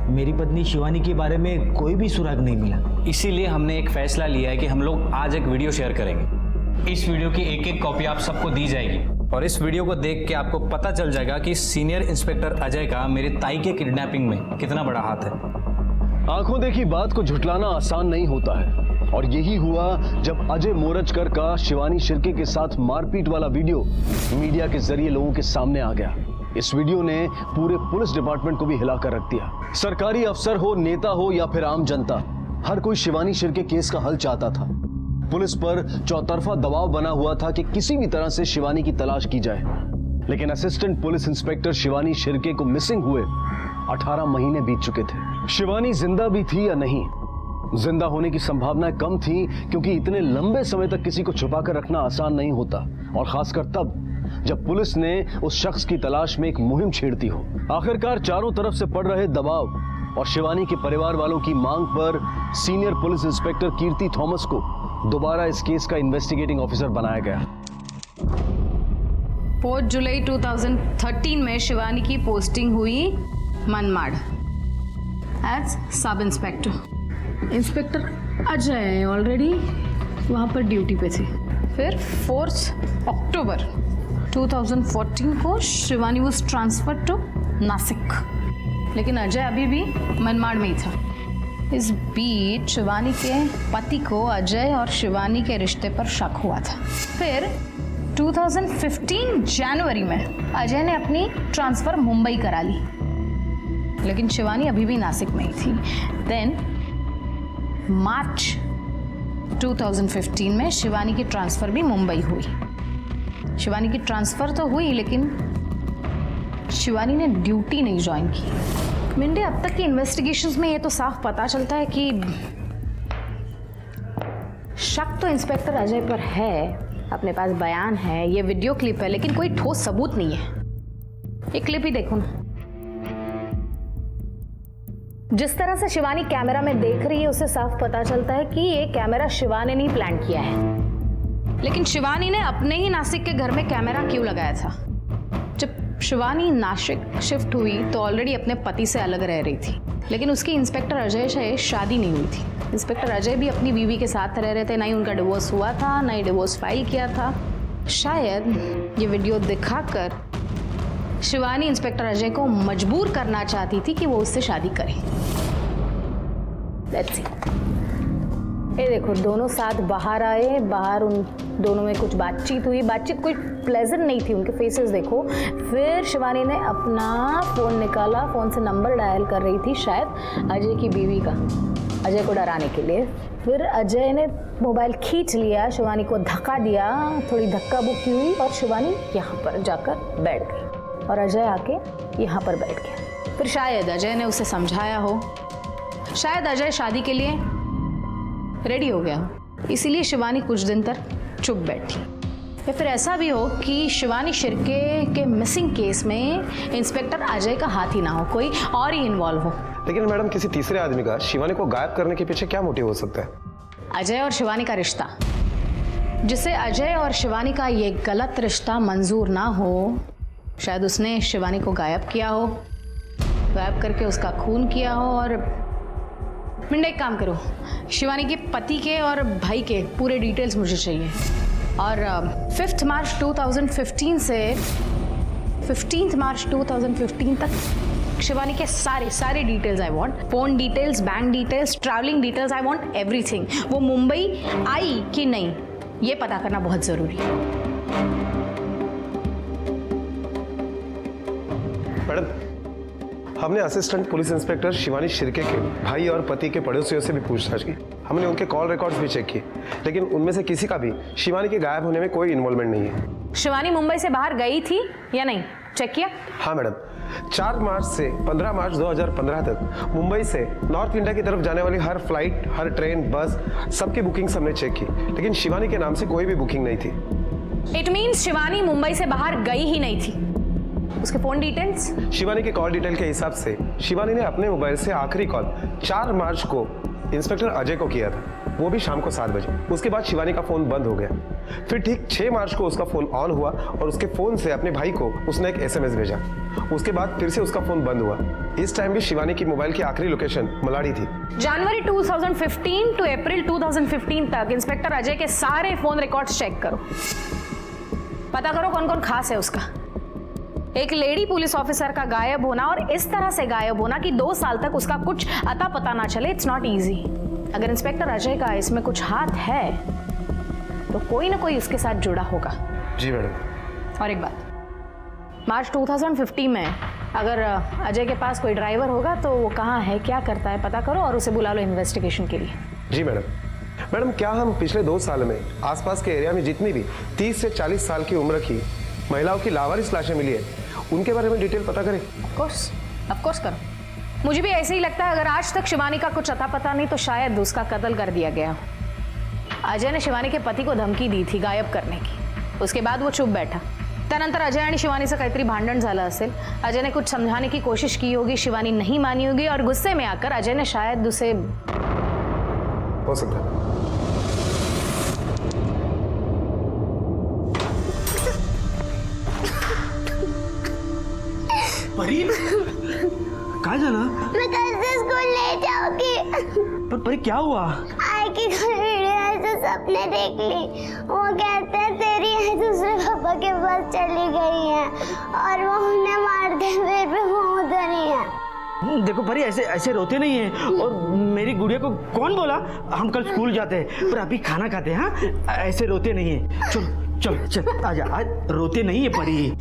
मेरी पत्नी शिवानी के बारे में कोई भी सुराग नहीं मिला। इसीलिए हमने एक फैसला लिया है कि हम लोग आज एक वीडियो शेयर करेंगे। इस वीडियो की एक कॉपी आप सबको दी जाएगी और इस वीडियो को देख के आपको पता चल जाएगा कि सीनियर इंस्पेक्टर अजय का मेरी ताई के किडनैपिंग में कितना बड़ा हाथ है। आंखों देखी बात को झुटलाना आसान नहीं होता है और यही हुआ जब अजय मोरजकर का शिवानी शिर्के के साथ मारपीट वाला वीडियो मीडिया के जरिए लोगों के सामने आ गया। इस वीडियो ने पूरे पुलिस डिपार्टमेंट को भी हिलाकर रख दिया। सरकारी अफसर हो, नेता हो या फिर आम जनता, हर कोई शिवानी शिर्के केस का हल चाहता था। पुलिस पर चौतरफा दबाव बना हुआ था कि किसी भी तरह से शिवानी की तलाश की जाए, लेकिन assistant police inspector Shivani Shirke को मिसिंग हुए 18 महीने बीत चुके थे। शिवानी जिंदा भी थी या नहीं, जिंदा होने की संभावनाएं कम थी क्योंकि इतने लंबे समय तक किसी को छुपाकर रखना आसान नहीं होता, और खासकर तब जब पुलिस ने उस शख्स की तलाश में एक मुहिम छेड़ती हो। आखिरकार चारों तरफ से पड़ रहे दबाव और शिवानी के परिवार वालों की मांग पर सीनियर पुलिस इंस्पेक्टर कीर्ति थॉमस को दोबारा इस केस का इन्वेस्टिगेटिंग ऑफिसर बनाया गया। 4 जुलाई 2013 में शिवानी की पोस्टिंग हुई Manmad as sub inspector. Inspector Ajay already वहाँ पर ड्यूटी पे थे। फिर 4 अक्टूबर 2014 को Shivani was transfer to Nashik, लेकिन अजय अभी भी मनमाड़ में ही था। इस बीच शिवानी के पति को अजय और शिवानी के रिश्ते पर शक हुआ था। फिर 2015 जनवरी में अजय ने अपनी ट्रांसफर मुंबई करा ली, लेकिन शिवानी अभी भी नासिक में ही थी। देन मार्च 2015 में शिवानी की ट्रांसफर भी मुंबई हुई। शिवानी की ट्रांसफर तो हुई, लेकिन शिवानी ने ड्यूटी नहीं ज्वाइन की। मिंडे, अब तक की इन्वेस्टिगेशंस में ये तो साफ पता चलता है कि शक तो इंस्पेक्टर अजय पर है, अपने पास बयान है, ये वीडियो क्लिप है, लेकिन कोई ठोस सबूत नहीं है। ये क्लिप ही देखो ना, जिस तरह से शिवानी कैमरा में देख रही है उससे साफ पता चलता है कि ये कैमरा शिवानी ने प्लान किया है। लेकिन शिवानी ने अपने ही नासिक के घर में कैमरा क्यों लगाया था? जब शिवानी नासिक शिफ्ट हुई तो ऑलरेडी अपने पति से अलग रह रही थी, लेकिन उसकी इंस्पेक्टर अजय से शादी नहीं हुई थी। इंस्पेक्टर अजय भी अपनी बीवी के साथ रह रहे थे, ना ही उनका डिवोर्स हुआ था, ना ही डिवोर्स फाइल किया था। शायद ये वीडियो दिखाकर शिवानी इंस्पेक्टर अजय को मजबूर करना चाहती थी कि वो उससे शादी करे। Let's see. ये देखो, दोनों साथ बाहर आए, बाहर उन दोनों में कुछ बातचीत हुई। बातचीत कोई प्लेजेंट नहीं थी, उनके फेसेस देखो। फिर शिवानी ने अपना फ़ोन निकाला, फ़ोन से नंबर डायल कर रही थी शायद अजय की बीवी का, अजय को डराने के लिए। फिर अजय ने मोबाइल खींच लिया, शिवानी को धक्का दिया, थोड़ी धक्का बुक्की हुई और शिवानी यहाँ पर जाकर बैठ गई और अजय आके यहाँ पर बैठ गया। फिर शायद अजय ने उसे समझाया हो, शायद अजय शादी के लिए रेडी हो गया हो, इसीलिए शिवानी कुछ दिन तक चुप बैठी। या फिर ऐसा भी हो कि शिवानी शिर्के के मिसिंग केस में इंस्पेक्टर अजय का हाथ ही ना हो, कोई और ही इन्वॉल्व हो। लेकिन मैडम किसी तीसरे आदमी का शिवानी को गायब करने के पीछे क्या मोटिव हो सकता है? अजय और शिवानी का रिश्ता, जिसे अजय और शिवानी का ये गलत रिश्ता मंजूर ना हो, शायद उसने शिवानी को गायब किया हो, गायब करके उसका खून किया हो। और मिंडा एक काम करो, शिवानी के पति के और भाई के पूरे डिटेल्स मुझे चाहिए। और 5 मार्च 2015 से 15 मार्च 2015 तक शिवानी के सारे details I want. Phone details, bank details, travelling details, I want everything. वो मुंबई आई कि नहीं ये पता करना बहुत जरूरी है। मैडम, हमने assistant police inspector Shivani Shirke के भाई और पति के पड़ोसियों से भी पूछताछ की। हमने उनके कॉल रिकॉर्ड्स भी चेक किए, लेकिन उनमें से किसी का भी शिवानी के गायब होने में कोई इन्वॉल्वमेंट नहीं है। शिवानी मुंबई से बाहर गई थी या नहीं, चेक किया? हाँ मैडम, 4 मार्च से 15 मार्च 2015 तक मुंबई से नॉर्थ इंडिया की तरफ जाने वाली हर फ्लाइट, हर ट्रेन, बस, सबकी बुकिंग हमने चेक की, लेकिन शिवानी के नाम से कोई भी बुकिंग नहीं थी। इट मीन्स शिवानी मुंबई से बाहर गई ही नहीं थी। उसके फोन डिटेल्स? शिवानी के कॉल डिटेल के हिसाब से शिवानी ने अपने मोबाइल से आखिरी कॉल 4 मार्च को इंस्पेक्टर अजय को किया था, वो भी शाम को 7 बजे। उसके बाद शिवानी का फोन बंद हो गया। फिर ठीक 6 मार्च को उसका फोन ऑन हुआ और उसके फोन से अपने भाई को उसने एक SMS भेजा। उसके बाद फिर से उसका फोन बंद हुआ। इस टाइम भी शिवानी की मोबाइल की आखिरी लोकेशन मलाड़ी थी। जनवरी 2015 टू अप्रैल 2015 तक इंस्पेक्टर अजय के सारे फोन रिकॉर्ड्स चेक करो, पता करो कौन कौन खास है उसका। एक लेडी पुलिस ऑफिसर का गायब होना और इस तरह से गायब होना कि 2 साल तक उसका कुछ अता पता ना चले, इट्स नॉट इजी। अगर इंस्पेक्टर अजय का इसमें कुछ हाथ है तो कोई ना कोई उसके साथ जुड़ा होगा। जी मैडम। और एक बात, मार्च 2015 में अगर अजय के पास कोई ड्राइवर होगा तो वो कहाँ है, क्या करता है, पता करो और उसे बुला लो इन्वेस्टिगेशन के लिए। जी मैडम। मैडम, क्या हम पिछले 2 साल में आसपास के एरिया में जितनी भी 30 से 40 साल की उम्र की महिलाओं की लावारिस लाशें मिली है, उनके बारे में डिटेल पता करें? ऑफ कोर्स करो। मुझे भी ऐसे ही लगता है, अगर आज तक शिवानी का कुछ अता पता नहीं तो शायद उसका कत्ल कर दिया गया। अजय ने शिवानी के पति को धमकी दी थी गायब करने की, उसके बाद वो चुप बैठा। त्यानंतर अजय आणि शिवानी से काहीतरी भांडण झालं असेल, अजय ने कुछ समझाने की कोशिश की होगी, शिवानी नहीं मानी होगी और गुस्से में आकर अजय ने शायद उसे, हो सकता है। परी, काय झालं? मैं कल से स्कूल नहीं जाऊंगी। पर परी क्या हुआ? आई की ऐसे सपने देख ली, वो कहते हैं तेरी है दूसरे पापा के पास चली गई है और वो उन्हें मारते हुए भी वो उधर ही है। देखो परी, ऐसे ऐसे रोते नहीं है। और मेरी गुड़िया को कौन बोला हम कल स्कूल जाते हैं, पर अभी खाना खाते हैं। हाँ, ऐसे रोते नहीं है। चलो चल चल, आजा, आज रोते नहीं है परी।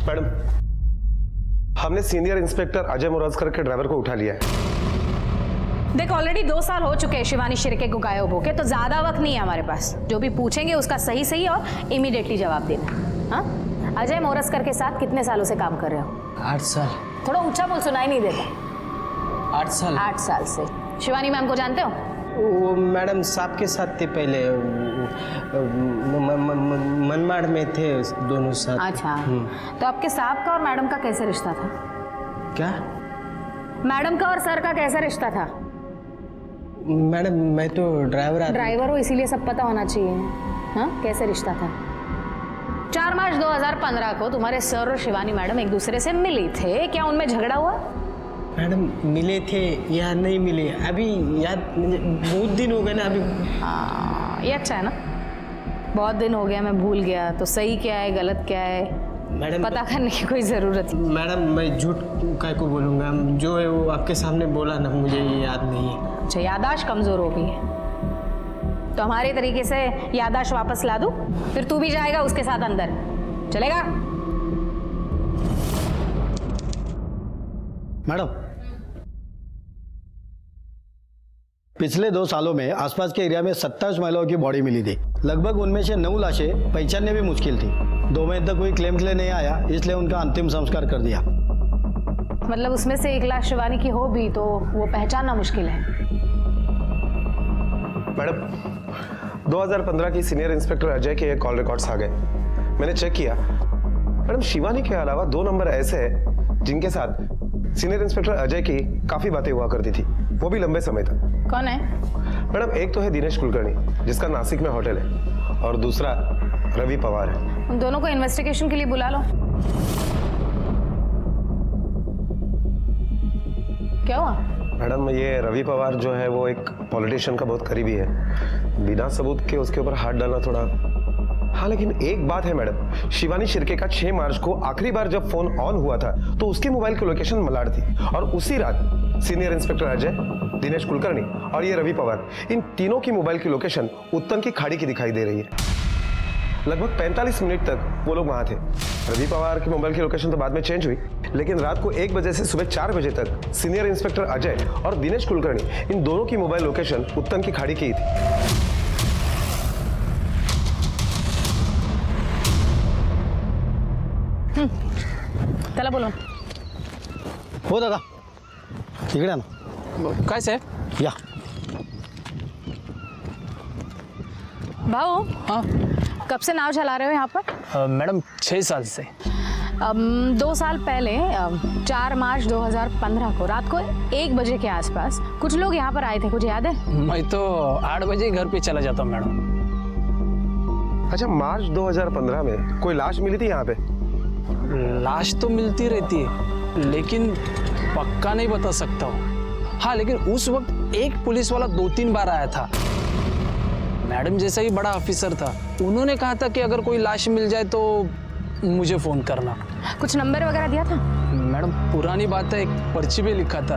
मैडम, हमने सीनियर इंस्पेक्टर अजय मोराजकर के ड्राइवर को उठा लिया है। देखो ऑलरेडी 2 साल हो चुके हैं शिवानी शिर्के को गायब होके, तो ज्यादा वक्त नहीं है हमारे पास। जो भी पूछेंगे उसका सही सही और इमीडिएटली जवाब देना। हाँ, अजय मोरस्कर के साथ कितने सालों से काम कर रहे हो? 8 साल। थोड़ा ऊंचा बोल, सुनाई नहीं देता। 8 साल। 8 साल से। शिवानी मैम को जानते हो? वो मैडम साहब के साथ थे पहले, मनमाड़ में थे दोनों साथ। अच्छा, तो आपके साहब का और मैडम का कैसे रिश्ता था? क्या? मैडम का और सर का कैसा रिश्ता था? मैडम, मैं तो ड्राइवर हो, इसीलिए सब पता होना चाहिए। हाँ, कैसे रिश्ता था? 4 मार्च 2015 को तुम्हारे सर और शिवानी मैडम एक दूसरे से मिली थे, क्या उनमें झगड़ा हुआ? मैडम, मिले थे या नहीं मिले अभी याद, बहुत दिन हो गए ना अभी। हाँ, ये अच्छा है ना, बहुत दिन हो गया, मैं भूल गया। तो सही क्या है गलत क्या है मैडम पता करने की कोई जरूरत नहीं। मैडम, मैं झूठ काय को बोलूँगा, जो है वो आपके सामने बोला ना, मुझे याद नहीं है। अच्छा, याददाश्त कमजोर हो गई है तो हमारे तरीके से याददाश्त वापस ला दूं, फिर तू भी जाएगा उसके साथ अंदर, चलेगा? मैडम, पिछले 2 सालों में आसपास के एरिया में 27 महिलाओं की बॉडी मिली थी। लगभग उनमें से 9 लाशें पहचानने भी मुश्किल थी। 2 महीने तक कोई क्लेम के लिए नहीं आया, इसलिए उनका अंतिम संस्कार कर दिया। मतलब उसमें से एक लाश शिवानी की हो भी तो वो पहचानना मुश्किल है। मैडम 2015 की सीनियर इंस्पेक्टर अजय के कॉल रिकॉर्ड्स आ गए। मैंने चेक किया मैडम, शिवानी के अलावा 2 नंबर ऐसे हैं जिनके साथ सीनियर इंस्पेक्टर अजय की काफी बातें हुआ करती थी, वो भी लंबे समय तक। कौन है? मैडम एक तो है दिनेश कुलकर्णी जिसका नासिक में होटल है, और दूसरा रवि पवार है। उन दोनों को इन्वेस्टिगेशन के लिए बुला लो। क्या हुआ? मैडम ये रवि पवार जो है वो एक पॉलिटिशियन का बहुत करीबी है। बिना सबूत के उसके ऊपर हाथ डालना थोड़ा। हाँ लेकिन एक बात है मैडम, शिवानी शिर्के का 6 मार्च को आखिरी बार जब फोन ऑन हुआ था तो उसके मोबाइल की लोकेशन मलाड थी, और उसी रात सीनियर इंस्पेक्टर अजय, दिनेश कुलकर्णी और ये रवि पवार, इन तीनों की मोबाइल की लोकेशन उत्तन की खाड़ी की दिखाई दे रही है। लगभग 45 मिनट तक वो लोग वहां थे। रवि पवार की मोबाइल की लोकेशन तो बाद में चेंज हुई, लेकिन रात को 1 बजे से सुबह 4 बजे तक सीनियर इंस्पेक्टर अजय और दिनेश कुलकर्णी, इन दोनों की मोबाइल लोकेशन उत्तन की खाड़ी की ही थी। चला बोलो। हो दादा इकडे ना। काय साहेब? या भाऊ। हाँ, कब से नाव चला रहे हो यहाँ पर? मैडम 6 साल से। 2 साल पहले 4 मार्च 2015 को रात को 1 बजे के आसपास कुछ लोग यहाँ पर आए थे, कुछ याद है? मैं तो 8 बजे घर पे चला जाता हूँ मैडम। अच्छा, मार्च 2015 में कोई लाश मिली थी यहाँ पे? लाश तो मिलती रहती है, लेकिन पक्का नहीं बता सकता हूँ। हाँ, लेकिन उस वक्त एक पुलिस वाला 2-3 बार आया था। मैडम जैसा ही बड़ा ऑफिसर था, उन्होंने कहा था कि अगर कोई लाश मिल जाए तो मुझे फोन करना। कुछ नंबर वगैरह दिया था? मैडम पुरानी बात है, एक पर्ची भी लिखा था।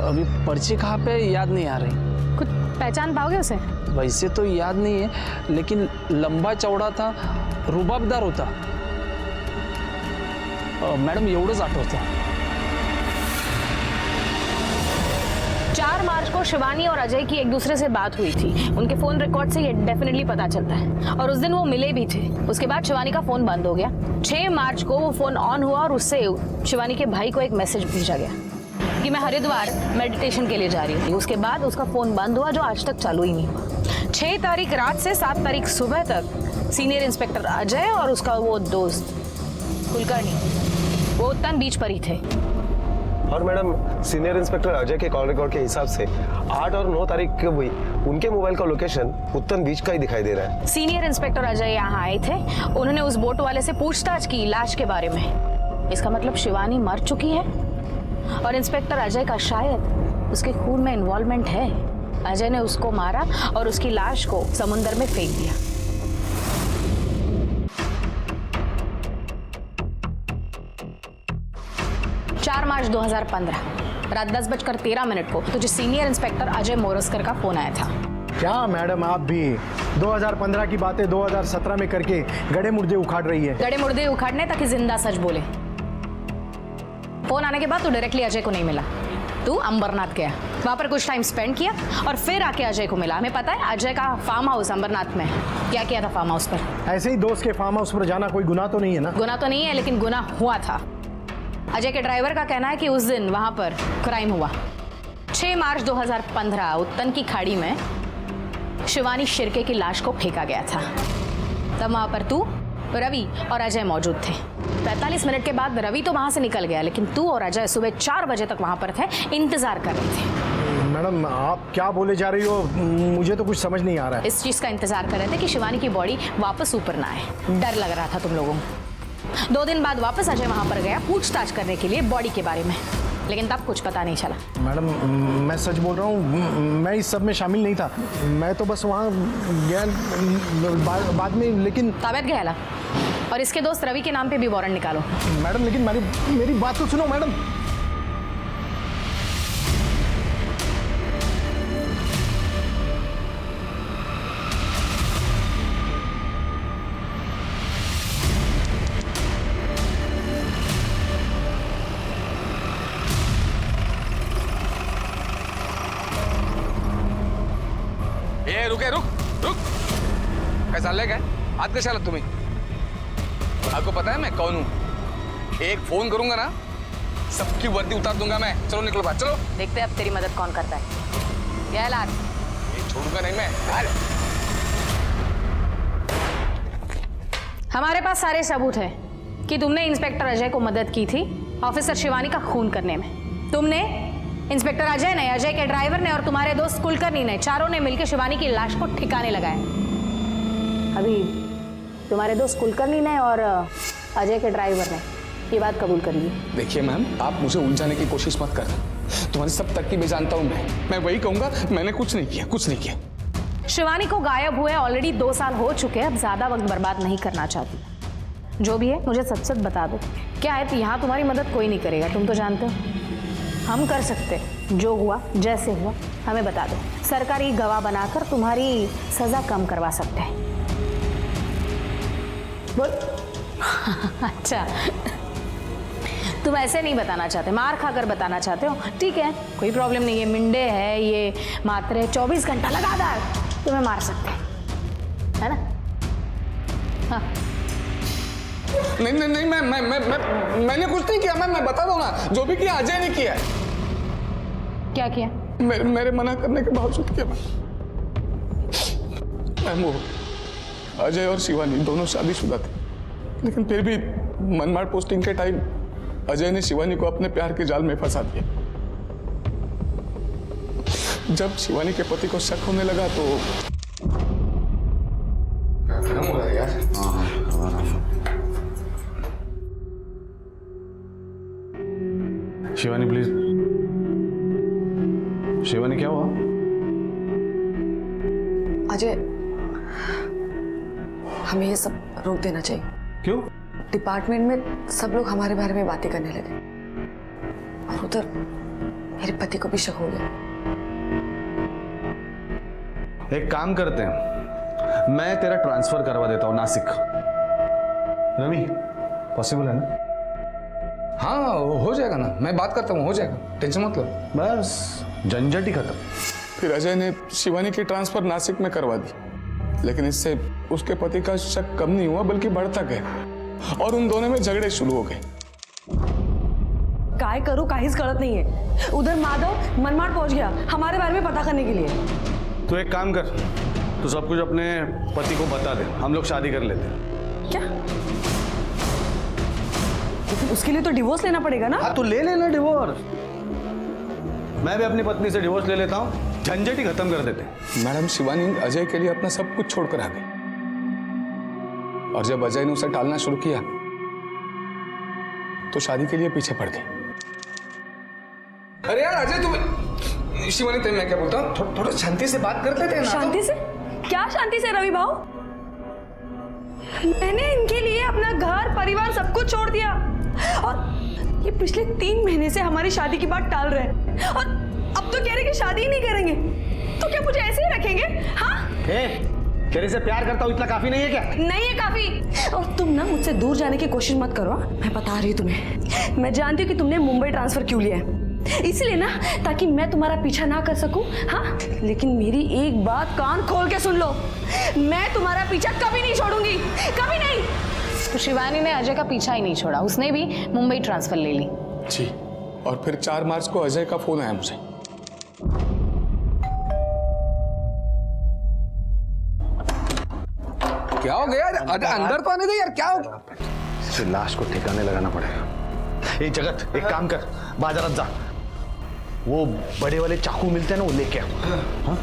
अभी पर्ची कहाँ पे याद नहीं आ रही। कुछ पहचान पाओगे उसे? वैसे तो याद नहीं है, लेकिन लंबा चौड़ा था, रुबाबदार होता। मैडम एवढंच आठवतं। 4 मार्च को शिवानी और अजय की एक दूसरे से बात हुई थी। उनके फोन रिकॉर्ड से ये डेफिनेटली पता चलता है, और उस दिन वो मिले भी थे। उसके बाद शिवानी का फोन बंद हो गया। 6 मार्च को वो फोन ऑन हुआ और उससे शिवानी के भाई को एक मैसेज भेजा गया कि मैं हरिद्वार मेडिटेशन के लिए जा रही थी। उसके बाद उसका फोन बंद हुआ, जो आज तक चालू ही नहीं हुआ। 6 तारीख रात से 7 तारीख सुबह तक सीनियर इंस्पेक्टर अजय और उसका वो दोस्त कुलकर्णी वो उत्तन बीच पर ही थे। और मैडम सीनियर इंस्पेक्टर अजय के कॉल रिकॉर्ड के हिसाब से 8 और 9 तारीख को हुई उनके मोबाइल का लोकेशन उत्तन बीच का ही दिखाई दे रहा है। सीनियर इंस्पेक्टर अजय यहाँ आए थे, उन्होंने उस बोट वाले से पूछताछ की लाश के बारे में। इसका मतलब शिवानी मर चुकी है, और इंस्पेक्टर अजय का शायद उसके खून में इन्वॉल्वमेंट है। अजय ने उसको मारा और उसकी लाश को समुद्र में फेंक दिया। मार्च 2015 रात 10:13 को तुझे सीनियर इंस्पेक्टर अजय मोरस्कर का फोन आया था। क्या मैडम आप भी 2015 की बातें 2017 में करके गड़े मुर्दे उखाड़ रही है? गड़े मुर्दे उखाड़ने ताकि जिंदा सच बोले। फोन आने के बाद तू डायरेक्टली अजय को नहीं मिला, तू अंबरनाथ गया, वहां पर कुछ टाइम स्पेंड किया और फिर आके अजय को मिला। हमें पता है अजय का फार्म हाउस अंबरनाथ में है। क्या किया था फार्म हाउस पर? ऐसे ही दोस्त के फार्म हाउस पर जाना कोई गुनाह तो नहीं है ना? गुनाह तो नहीं है, लेकिन गुनाह हुआ था। अजय के ड्राइवर का कहना है कि उस दिन वहां पर क्राइम हुआ। 6 मार्च 2015 उत्तन की खाड़ी में शिवानी शिर्के की लाश को फेंका गया था। तब वहां पर तू, रवि और अजय मौजूद थे। 45 मिनट के बाद रवि तो वहां से निकल गया, लेकिन तू और अजय सुबह 4 बजे तक वहां पर थे, इंतजार कर रहे थे। मैडम आप क्या बोले जा रही हो, मुझे तो कुछ समझ नहीं आ रहा है। इस चीज का इंतजार कर रहे थे कि शिवानी की बॉडी वापस ऊपर ना आए। डर लग रहा था तुम लोगों को। 2 दिन बाद वापस अजय वहां पर गया पूछताछ करने के लिए बॉडी के बारे में, लेकिन तब कुछ पता नहीं चला। मैडम मैं सच बोल रहा हूँ, मैं इस सब में शामिल नहीं था। मैं तो बस वहाँ गया बाद में, लेकिन ताबत गया। और इसके दोस्त रवि के नाम पे भी वारंट निकालो। मैडम लेकिन मेरी बात तो सुनो मैडम। आत कशा आलात तुम्ही? आपको पता है मैं कौन हूँ? एक फोन करूंगा ना, सबकी वर्दी उतार दूंगा मैं। चलो निकलो बात, चलो। देखते हैं अब तेरी मदद कौन करता है। क्या है लाड? छोड़ूंगा नहीं मैं। हमारे पास सारे सबूत हैं कि तुमने इंस्पेक्टर अजय को मदद की थी ऑफिसर शिवानी का खून करने में। तुमने, इंस्पेक्टर अजय ने, अजय के ड्राइवर ने और तुम्हारे दोस्त कुलकर्णी ने, चारों ने मिलकर शिवानी की लाश को ठिकाने लगाया। अभी तुम्हारे दोस्त कुलकर्णी ने और अजय के ड्राइवर ने ये बात कबूल कर ली। देखिए मैम, आप मुझे उलझाने की कोशिश मत करना। तुम्हारी सब तरकीबें जानता हूँ मैं वही कहूंगा, मैंने कुछ नहीं किया, कुछ नहीं किया। शिवानी को गायब हुए ऑलरेडी 2 साल हो चुके हैं, अब ज्यादा वक्त बर्बाद नहीं करना चाहती। जो भी है मुझे सच सच बता दो, क्या है? यहाँ तुम्हारी मदद कोई नहीं करेगा, तुम तो जानते हो। हम कर सकते, जो हुआ जैसे हुआ हमें बता दो। सरकारी गवाह बनाकर तुम्हारी सजा कम करवा सकते हैं। बोल। अच्छा, तुम ऐसे नहीं बताना चाहते, मार खाकर बताना चाहते हो? ठीक है, कोई प्रॉब्लम नहीं है। मिंडे है ये, मात्र 24 घंटा लगातार तुम्हें मार सकते हैं, है ना? हाँ। नहीं नहीं नहीं, मैंने कुछ नहीं किया मैम, मैं बता दूं ना, जो भी किया अजय ने किया है। क्या किया? मेरे मना करने के बावजूद किया मैम। वो अजय और शिवानी दोनों शादीशुदा थे, लेकिन फिर भी मनमाड़ पोस्टिंग के टाइम अजय ने शिवानी को अपने प्यार के जाल में फंसा दिया। जब शिवानी के पति को शक होने लगा तो शिवानी प्लीज। शिवानी क्या हुआ? अजय, हमें ये सब रोक देना चाहिए। क्यों? डिपार्टमेंट में सब लोग हमारे बारे में बातें करने लगे और उधर मेरे पति को भी शक हो गया। एक काम करते हैं, मैं तेरा ट्रांसफर करवा देता हूँ नासिक। रवि, पॉसिबल है ना? हाँ हो जाएगा ना, मैं बात करता हूँ, हो जाएगा, टेंशन मत लो। बस झंझट ही खत्म। फिर अजय ने शिवानी की ट्रांसफर नासिक में करवा दी, लेकिन इससे उसके पति का शक कम नहीं हुआ बल्कि बढ़ता गया और उन दोनों में झगड़े शुरू हो गए। काय करूं काहीच कळत नाहीये। उधर माधव मनमाड़ पहुंच गया हमारे बारे में पता करने के लिए। तो एक काम कर, तू सब कुछ अपने पति को बता दे, हम लोग शादी कर लेते हैं। क्या? लेकिन उसके लिए तो डिवोर्स लेना पड़ेगा ना? हाँ तो ले लेना डिवोर्स। मैं भी अपनी पत्नी से डिवोर्स ले लेता हूँ, झंझट ही खत्म कर देते हैं। मैडम, शिवानी अजय के लिए अपना सब कुछ छोड़कर आ गई और जब अजय ने उसे टालना शुरू किया तो शादी के लिए पीछे पड़ गई। अरे यार अजय, तुम शिवानी, तुम मैं क्या बोलता हूँ, थोड़ा शांति से बात कर लेते हैं ना। शांति से? क्या शांति से रवि भाऊ? मैंने इनके लिए अपना घर परिवार सब कुछ छोड़ दिया और ये पिछले 3 महीने से हमारी शादी की बात टाल रहे हैं और अब तो कह रहे कि शादी ही नहीं करेंगे। तो क्या मुझे ऐसे ही रखेंगे? हाँ? तेरे से प्यार करता हूँ इतना काफी नहीं है क्या? नहीं है काफी। और तुम ना मुझसे दूर जाने की कोशिश मत करो। मैं बता रही हूँ तुम्हें, मैं जानती हूँ कि तुमने मुंबई ट्रांसफर क्यों लिया है, इसलिए ना ताकि मैं तुम्हारा पीछा ना कर सकूं। हाँ, लेकिन मेरी एक बात कान खोल के सुन लो, मैं तुम्हारा पीछा कभी नहीं छोड़ूंगी, कभी नहीं। तो शिवानी ने अजय का पीछा ही नहीं छोड़ा, उसने भी मुंबई ट्रांसफर ले ली। जी, और फिर 4 मार्च को अजय का फोन आया मुझे। क्या हो गया? अंदर तो आने दे यार, क्या हो गया? इसे लाश को ठिकाने लगाना पड़ेगा। ए जगत, एक काम कर, बाजारात जा, वो बड़े वाले चाकू मिलते हैं ना, वो लेके आ। हाँ?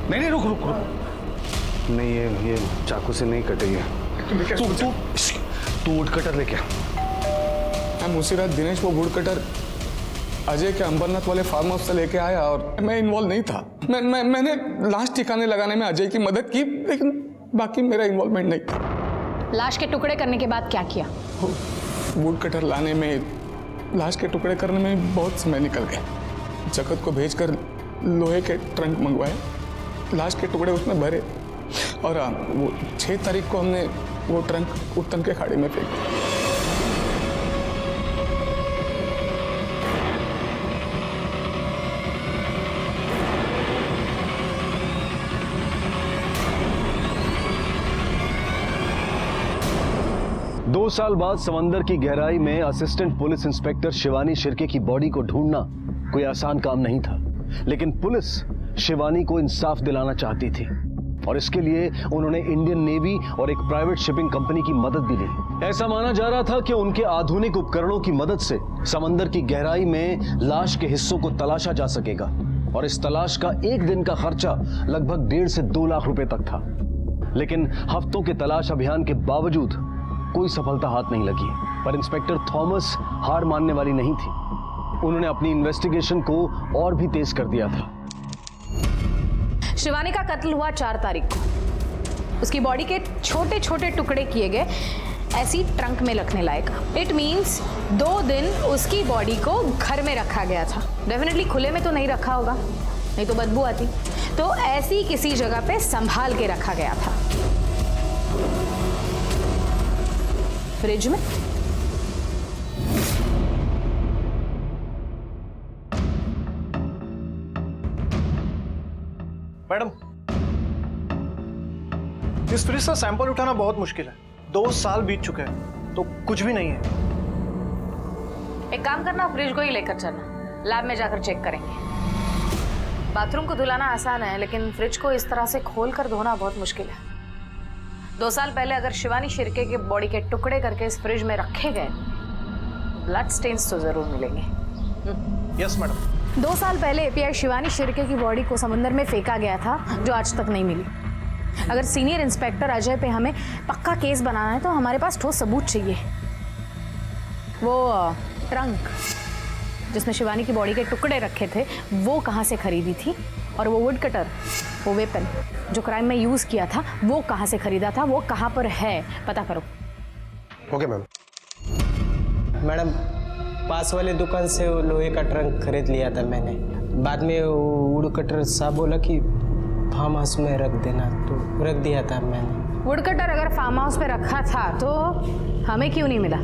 नहीं रुक रुक रुक, नहीं ये चाकू से नहीं कटेगी। तू वुड कटर लेके आ। मैं उसी रात दिनेश वो वुड कटर अजय के अंबरनाथ वाले फार्म हाउस से लेके आया और मैं इन्वॉल्व नहीं था। मैंने लाश ठिकाने लगाने में अजय की मदद की, लेकिन बाकी मेरा इन्वॉल्वमेंट नहीं था। लाश के टुकड़े करने के बाद क्या किया? वुड कटर लाने में, लाश के टुकड़े करने में बहुत समय निकल गया। जगत को भेजकर लोहे के ट्रंक मंगवाए, लाश के टुकड़े उसमें भरे और वो 6 तारीख को हमने वो ट्रंक उत्तन के खाड़ी में फेंक दिया। 2 साल बाद समंदर की गहराई में assistant police inspector Shivani Shirke की बॉडी को ढूंढना कोई आसान काम नहीं था, लेकिन पुलिस शिवानी को इंसाफ दिलाना चाहती थी और इसके लिए उन्होंने इंडियन नेवी और एक प्राइवेट शिपिंग कंपनी की मदद भी ली। ऐसा माना जा रहा था कि उनके आधुनिक उपकरणों की मदद से समंदर की गहराई में लाश के हिस्सों को तलाशा जा सकेगा और इस तलाश का एक दिन का खर्चा लगभग 1.5 से 2 लाख रुपए तक था। लेकिन हफ्तों के तलाश अभियान के बावजूद कोई सफलता हाथ नहीं लगी। पर इंस्पेक्टर थॉमस हार मानने वाली नहीं थी। उन्होंने अपनी इन्वेस्टिगेशन को और भी तेज कर दिया था। शिवानी का कत्ल हुआ 4 तारीख को। उसकी बॉडी के छोटे छोटे टुकड़े किए गए, ऐसी ट्रंक में रखने लायक। इट मीन्स 2 दिन उसकी बॉडी को घर में रखा गया था। डेफिनेटली खुले में तो नहीं रखा होगा, नहीं तो बदबू आती। तो ऐसी किसी जगह पे संभाल के रखा गया था। फ्रिज में? मैडम, इस फ्रिज से सैंपल उठाना बहुत मुश्किल है। 2 साल बीत चुके हैं तो कुछ भी नहीं है। एक काम करना, फ्रिज को ही लेकर चलना, लैब में जाकर चेक करेंगे। बाथरूम को धुलाना आसान है, लेकिन फ्रिज को इस तरह से खोल कर धोना बहुत मुश्किल है। 2 साल पहले अगर शिवानी शिर्के के बॉडी के टुकड़े करके इस फ्रिज में रखे गए, ब्लड स्टेन्स तो जरूर मिलेंगे। Yes madam. 2 साल पहले एपीआई शिवानी शिर्के की बॉडी को समुद्र में फेंका गया था, जो आज तक नहीं मिली। अगर सीनियर इंस्पेक्टर अजय पे हमें पक्का केस बनाना है तो हमारे पास ठोस सबूत चाहिए। वो ट्रंक जिसमें शिवानी की बॉडी के टुकड़े रखे थे, वो कहाँ से खरीदी थी, और वो वुड कटर, वो वेपन जो क्राइम में यूज किया था, वो कहाँ से खरीदा था, वो कहाँ पर है, पता करो। Okay ma'am. मैडम, पास वाले दुकान से वो लोहे का ट्रंक खरीद लिया था मैंने। बाद में वुड कटर साहब बोला कि फार्म हाउस में रख देना, तो रख दिया था मैंने। वुड कटर अगर फार्म हाउस पे रखा था तो हमें क्यों नहीं मिला?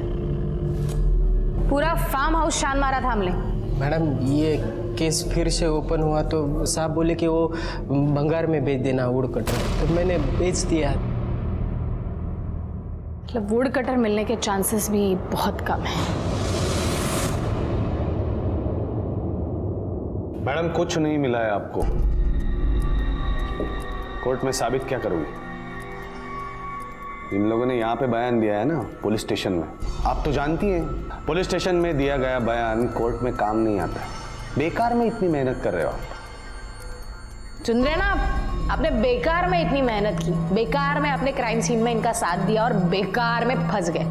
पूरा फार्म हाउस छान मारा था हमने। मैडम, ये केस फिर से ओपन हुआ तो साहब बोले कि वो भंगार में बेच देना वुड कटर, तो मैंने बेच दिया। मतलब वुड कटर मिलने के चांसेस भी बहुत कम हैं। मैडम, कुछ नहीं मिला है आपको। कोर्ट में साबित क्या करोगे? इन लोगों ने यहाँ पे बयान दिया है ना, पुलिस स्टेशन में। आप तो जानती हैं, पुलिस स्टेशन में दिया गया बयान कोर्ट में काम नहीं आता है। बेकार में इतनी मेहनत कर रहे हो आप। सुन रहे ना आप? आपने बेकार में इतनी मेहनत की, बेकार में अपने क्राइम सीन में इनका साथ दिया और बेकार में फंस गए।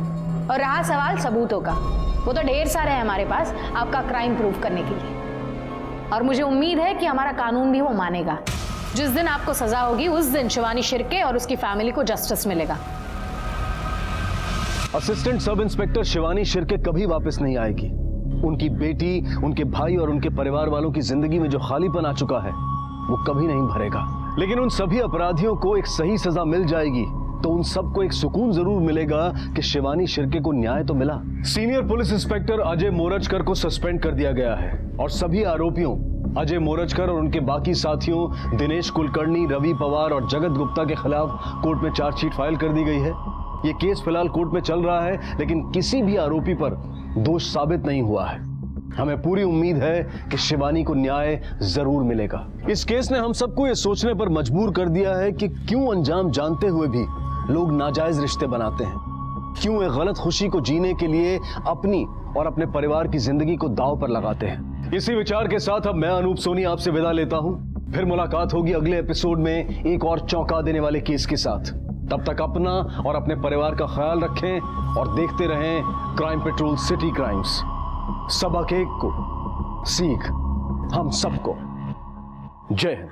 और रहा सवाल सबूतों का, वो तो ढेर सारे हैं हमारे पास आपका क्राइम प्रूफ करने के लिए। और मुझे उम्मीद है कि हमारा कानून भी वो मानेगा। जिस दिन आपको सजा होगी, उस दिन शिवानी शिर्के और उसकी फैमिली को जस्टिस मिलेगा। Assistant sub inspector Shivani Shirke कभी वापस नहीं आएगी। उनकी बेटी, उनके भाई और उनके परिवार वालों की जिंदगी में जो खालीपन आ चुका है, वो कभी नहीं भरेगा। लेकिन उन सभी अपराधियों को एक सही सजा मिल जाएगी तो उन सबको एक सुकून जरूर मिलेगा कि शिवानी शिर्के को न्याय तो मिला। Senior police inspector Ajay Morajkar को सस्पेंड कर दिया गया है और सभी आरोपियों अजय मोरजकर और उनके बाकी साथियों दिनेश कुलकर्णी, रवि पवार और जगत गुप्ता के खिलाफ कोर्ट में चार्जशीट फाइल कर दी गई है। ये केस फिलहाल कोर्ट में चल रहा है, लेकिन किसी भी आरोपी पर दोष साबित नहीं हुआ है। हमें पूरी उम्मीद है कि शिवानी को न्याय जरूर मिलेगा। इस केस ने हम सबको ये सोचने पर मजबूर कर दिया है कि क्यों अंजाम जानते हुए भी लोग नाजायज रिश्ते बनाते हैं, क्यों एक गलत खुशी को जीने के लिए अपनी और अपने परिवार की जिंदगी को दांव पर लगाते हैं। इसी विचार के साथ अब मैं अनूप सोनी आपसे विदा लेता हूं। फिर मुलाकात होगी अगले एपिसोड में एक और चौंका देने वाले केस के साथ। तब तक अपना और अपने परिवार का ख्याल रखें और देखते रहें क्राइम पेट्रोल सिटी क्राइम्स। सबक एक को, सीख हम सबको। जय हिंद।